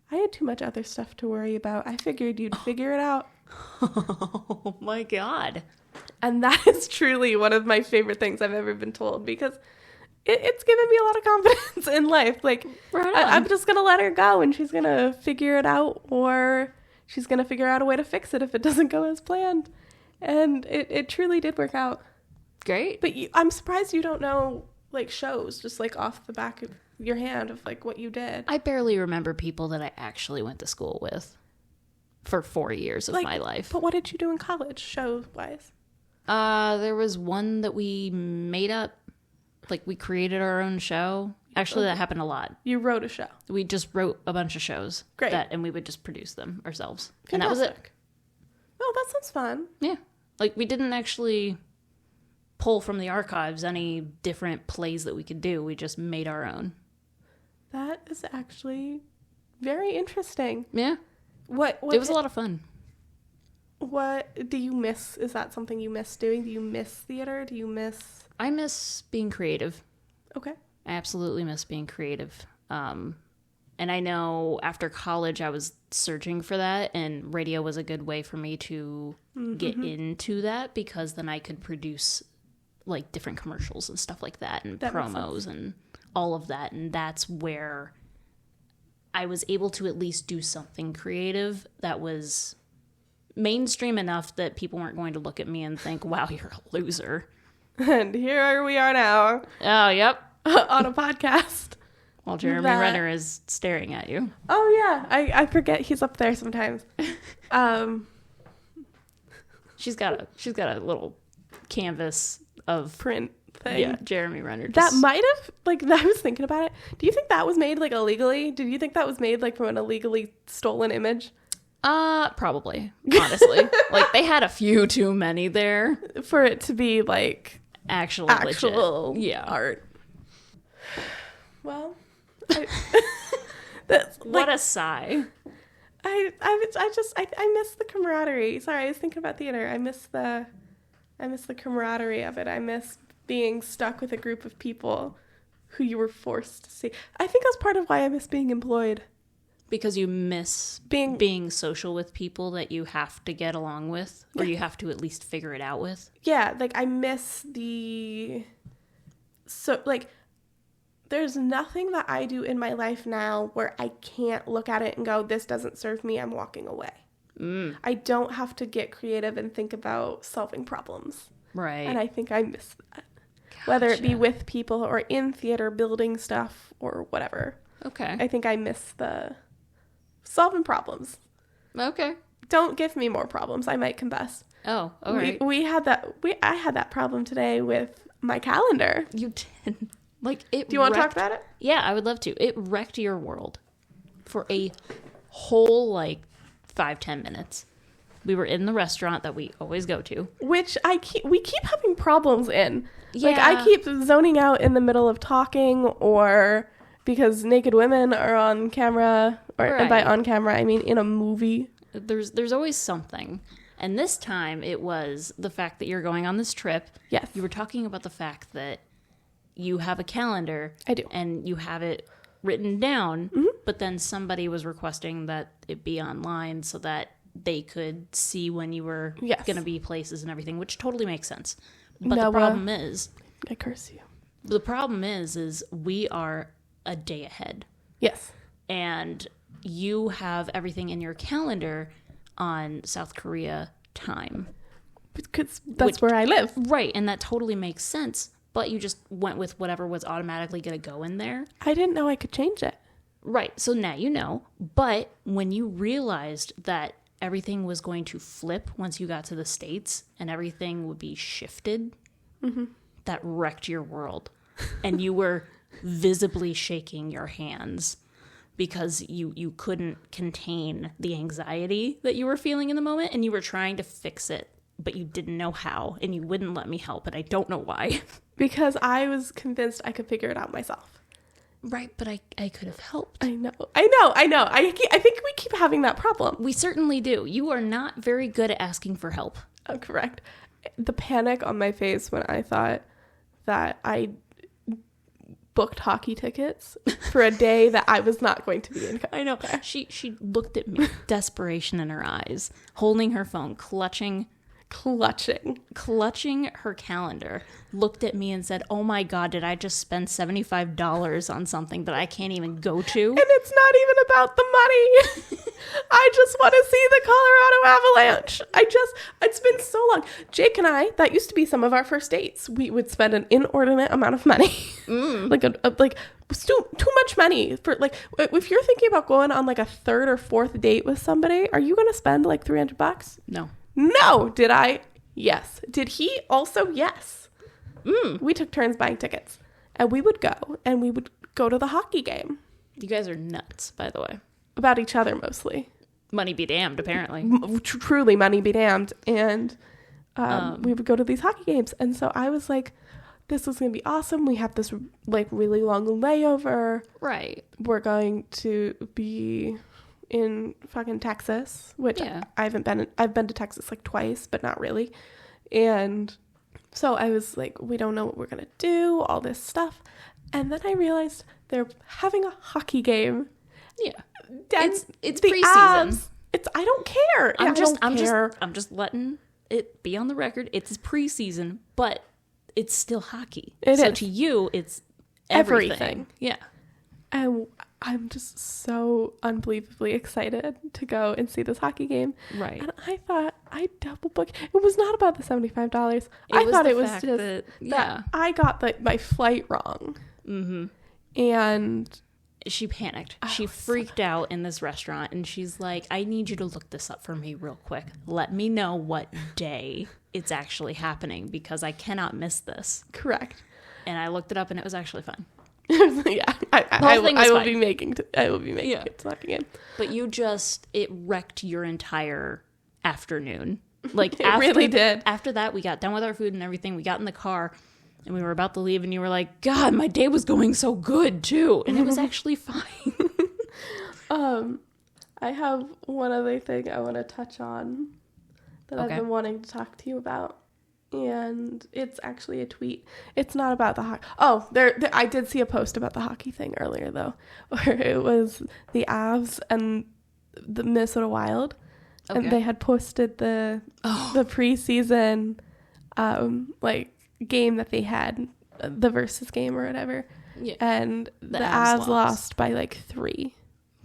I had too much other stuff to worry about. I figured you'd figure it out. Oh my God. And that is truly one of my favorite things I've ever been told, because it's given me a lot of confidence in life. Like, right I'm just going to let her go and she's going to figure it out, or she's going to figure out a way to fix it if it doesn't go as planned. And it truly did work out. Great. But I'm surprised you don't know, like, shows just, like, off the back of your hand of, like, what you did. I barely remember people that I actually went to school with for 4 years of my life. But what did you do in college, show-wise? There was one that we made up. Like, we created our own show. Actually, that happened a lot. You wrote a show. We just wrote a bunch of shows. Great. And we would just produce them ourselves. Fantastic. And that was it. Oh, that sounds fun. Yeah. Like, we didn't actually pull from the archives any different plays that we could do. We just made our own. That is actually very interesting. Yeah. What it was a lot of fun. What do you miss? Is that something you miss doing? Do you miss theater? I miss being creative. Okay. I absolutely miss being creative. And I know after college I was searching for that, and radio was a good way for me to get into that, because then I could produce like different commercials and stuff like that, and promos and all of that. And that's where I was able to at least do something creative that was mainstream enough that people weren't going to look at me and think, wow, you're a loser. And here we are now. Oh, yep. On a podcast. While Jeremy Renner is staring at you. Oh, yeah. I forget he's up there sometimes. She's got a little canvas of print thing. Yeah, Jeremy Renner. That might have, like, I was thinking about it. Do you think that was made, like, illegally? Did you think that was made, like, from an illegally stolen image? Probably, honestly. Like, they had a few too many there. For it to be, like, actual legit. Art. Well, that's, like, what a sigh. I miss the camaraderie. Sorry, I was thinking about theater. I miss the camaraderie of it. I miss being stuck with a group of people who you were forced to see. I think that's part of why I miss being employed. Because you miss being social with people that you have to get along with, or you have to at least figure it out with. Yeah, like, I miss there's nothing that I do in my life now where I can't look at it and go, this doesn't serve me, I'm walking away. I don't have to get creative and think about solving problems. Right. And I think I miss that. Gotcha. Whether it be with people or in theater, building stuff or whatever. Okay. I think I miss the solving problems. Okay. Don't give me more problems. I might combust. Oh, all right. I had that problem today with my calendar. You did. Like, it. Do you want to talk about it? Yeah, I would love to. It wrecked your world for a whole, 5-10 minutes. We were in the restaurant that we always go to, which we keep having problems in. Yeah. Like, I keep zoning out in the middle of talking, or because naked women are on camera, and by on camera I mean in a movie. There's always something. And this time it was the fact that you're going on this trip. Yes. You were talking about the fact that you have a calendar. I do. And you have it written down, but then somebody was requesting that it be online so that they could see when you were going to be places and everything, which totally makes sense. But the problem is... I curse you. The problem is we are a day ahead. Yes. And you have everything in your calendar on South Korea time. Because that's where I live. Right, and that totally makes sense. But you just went with whatever was automatically going to go in there. I didn't know I could change it. Right, so now you know. But when you realized that everything was going to flip once you got to the States and everything would be shifted, that wrecked your world. And you were visibly shaking your hands because you couldn't contain the anxiety that you were feeling in the moment, and you were trying to fix it, but you didn't know how, and you wouldn't let me help, and I don't know why. Because I was convinced I could figure it out myself. Right, but I could have helped. I know. I think we keep having that problem. We certainly do. You are not very good at asking for help. Oh, correct. the panic on my face when I thought that I booked hockey tickets for a day that I was not going to be in. I know. She looked at me, desperation in her eyes, holding her phone, clutching her calendar, looked at me and said, "Oh my God, did I just spend $75 on something that I can't even go to?" And it's not even about the money. I just want to see the Colorado Avalanche. It's been so long. Jake and I, that used to be some of our first dates. We would spend an inordinate amount of money. Too much money for, like, if you're thinking about going on like a third or fourth date with somebody, are you going to spend like $300? No. Did I? Yes. Did he also? Yes. We took turns buying tickets, and we would go to the hockey game. You guys are nuts, by the way. About each other mostly. Money be damned, apparently. Truly, money be damned. And we would go to these hockey games. And so I was like, this is going to be awesome. We have this like really long layover. Right. We're going to be in fucking Texas, which I haven't been. I've been to Texas like twice, but not really. And so I was like, we don't know what we're going to do, all this stuff. And then I realized they're having a hockey game. Yeah. It's the preseason. Avs, I don't care. I'm just letting it be on the record. It's preseason, but it's still hockey. So to you, it's everything. Yeah. And I'm just so unbelievably excited to go and see this hockey game. Right. And I thought I double booked. It was not about the $75. I thought it was just that I got my flight wrong. Mm-hmm. And she panicked. She freaked out in this restaurant, and she's like, I need you to look this up for me real quick. Let me know what day it's actually happening, because I cannot miss this. Correct. And I looked it up, and it was actually fun. Yeah. I will be making it talking in. But it wrecked your entire afternoon. Like, it really did. After that, we got done with our food and everything. We got in the car, and we were about to leave, and you were like, God, my day was going so good, too. And it was actually fine. I have one other thing I want to touch on that I've been wanting to talk to you about. And it's actually a tweet. It's not about the hockey. Oh, I did see a post about the hockey thing earlier, though, where it was the Avs and the Minnesota Wild. Okay. And they had posted the preseason game that they had, the versus game or whatever. Yeah. And the Avs lost by like 3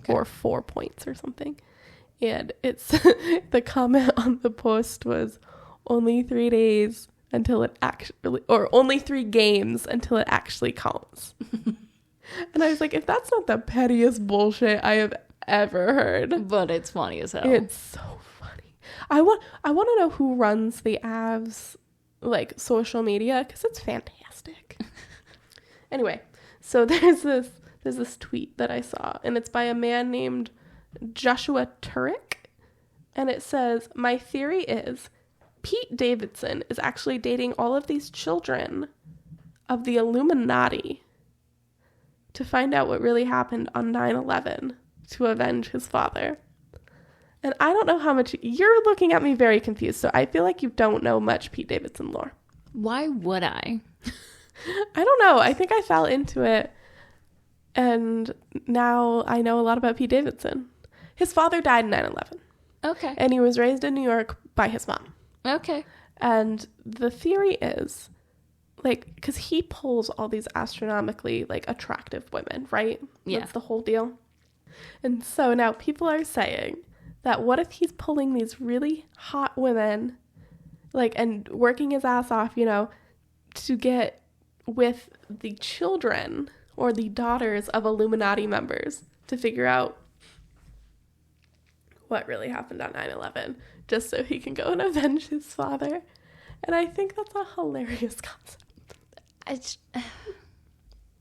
or 4 points or something. And it's the comment on the post was, only 3 days until it actually, or only 3 games until it actually counts. And I was like, if that's not the pettiest bullshit I have ever heard. But it's funny as hell. It's so funny. I want to know who runs the Avs like social media, because it's fantastic. Anyway, so there's this tweet that I saw, and it's by a man named Joshua Turek, and it says, my theory is Pete Davidson is actually dating all of these children of the Illuminati to find out what really happened on 9/11 to avenge his father. And I don't know how much you're looking at me very confused, so I feel like you don't know much Pete Davidson lore. Why would I? I don't know. I think I fell into it, and now I know a lot about Pete Davidson. His father died in 9/11. Okay. And he was raised in New York by his mom. Okay. And the theory is, like, because he pulls all these astronomically, like, attractive women, right? Yeah. That's the whole deal. And so now people are saying that what if he's pulling these really hot women, like, and working his ass off, you know, to get with the children or the daughters of Illuminati members to figure out what really happened on 9/11, just so he can go and avenge his father. And I think that's a hilarious concept.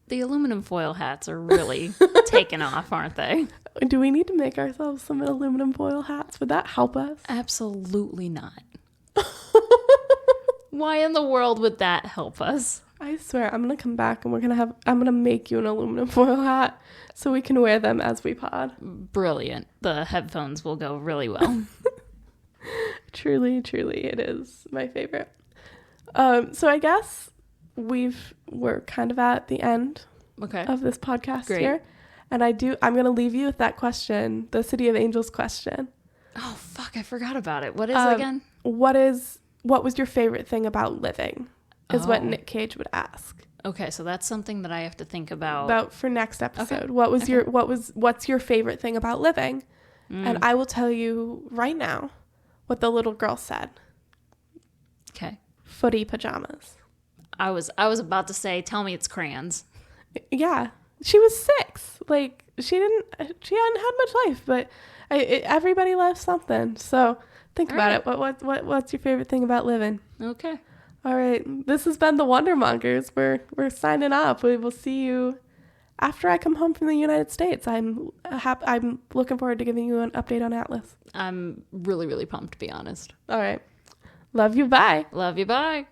The aluminum foil hats are really taking off, aren't they? Do we need to make ourselves some aluminum foil hats? Would that help us? Absolutely not. Why in the world would that help us? I swear, I'm going to come back and I'm going to make you an aluminum foil hat so we can wear them as we pod. Brilliant. The headphones will go really well. Truly, truly, it is my favorite. So I guess we're kind of at the end Okay. of this podcast Great. here. And I'm going to leave you with that question, the City of Angels question. Oh, fuck. I forgot about it. What is it again? What was your favorite thing about living is what Nick Cage would ask. Okay, so that's something that I have to think about. For next episode. Okay. What's your favorite thing about living? And I will tell you right now what the little girl said. Okay. Footy pajamas. I was about to say, tell me it's crayons. Yeah. She was 6. Like, she hadn't had much life, but everybody loves something. So think about it. What's your favorite thing about living? Okay. All right. This has been the Wonder Mongers. We're signing off. We will see you after I come home from the United States. I'm looking forward to giving you an update on Atlas. I'm really, really pumped, to be honest. All right. Love you. Bye. Love you. Bye.